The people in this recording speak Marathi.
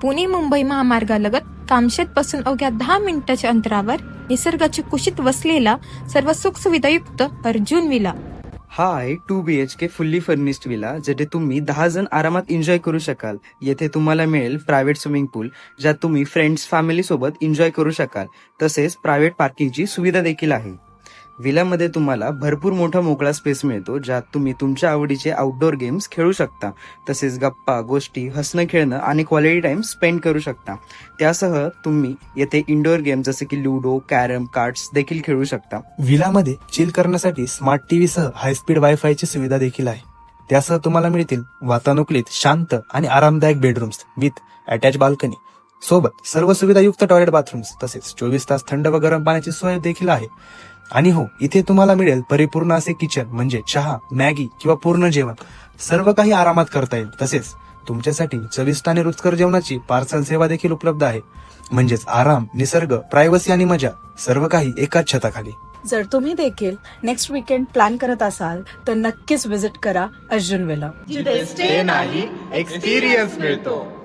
पुणे मुंबई महामार्गालगत कामशेत पासून अवघ्या 10 मिनिटाच्या अंतरावर निसर्गाची कुशीत वसलेला सर्व सुखसुविधायुक्त अर्जुन विला. हा आहे 2 BHK फुल्ली फर्निश्ड विला, जेथे तुम्ही 10 जण आरामात एन्जॉय करू शकाल. येथे तुम्हाला मिळेल प्रायव्हेट स्विमिंग पूल, ज्यात तुम्ही फ्रेंड्स फॅमिली सोबत एन्जॉय करू शकाल. तसेच प्रायव्हेट पार्किंगची सुविधा देखील आहे. विलामध्ये तुम्हाला भरपूर मोठा मोकळा स्पेस मिळतो, ज्यात तुम्ही तुमच्या आवडीचे आउटडोर गेम्स खेळू शकता. तसेच गप्पा गोष्टी, हसणं खेळणं आणि क्वालिटी टाइम स्पेंड करू शकता. त्यासह तुम्ही येथे इंडोर गेम जसे की लुडो, कॅरम, कार्ड्स देखील खेळू शकता. विलामध्ये चिल करण्यासाठी स्मार्ट टीव्ही सह हायस्पीड वायफायची सुविधा देखील आहे. त्यासह तुम्हाला मिळतील वातानुकूलित शांत आणि आरामदायक बेडरूम्स विथ अटॅच बाल्कनी सोबत सर्व सुविधायुक्त टॉयलेट बाथरूम्स. तसेच 24 तास थंड व गरम पाण्याची सोय देखील आहे. आणि हो, इथे तुम्हाला मिळेल परिपूर्ण असे किचन, म्हणजे चहा, मॅगी किंवा पूर्ण जेवण सर्व काही आरामात करता येईल. तसेच तुमच्यासाठी चविष्ट आणि रुचकर जेवणाची पार्सल सेवा देखील उपलब्ध आहे. म्हणजेच आराम, निसर्ग, प्रायव्हसी आणि मजा सर्व काही एकाच छताखाली. जर तुम्ही देखील नेक्स्ट वीकेंड प्लॅन करत असाल तर नक्कीच व्हिजिट करा अर्जुन विला. जिथे स्टे नाही, एक्सपिरियन्स मिळतो.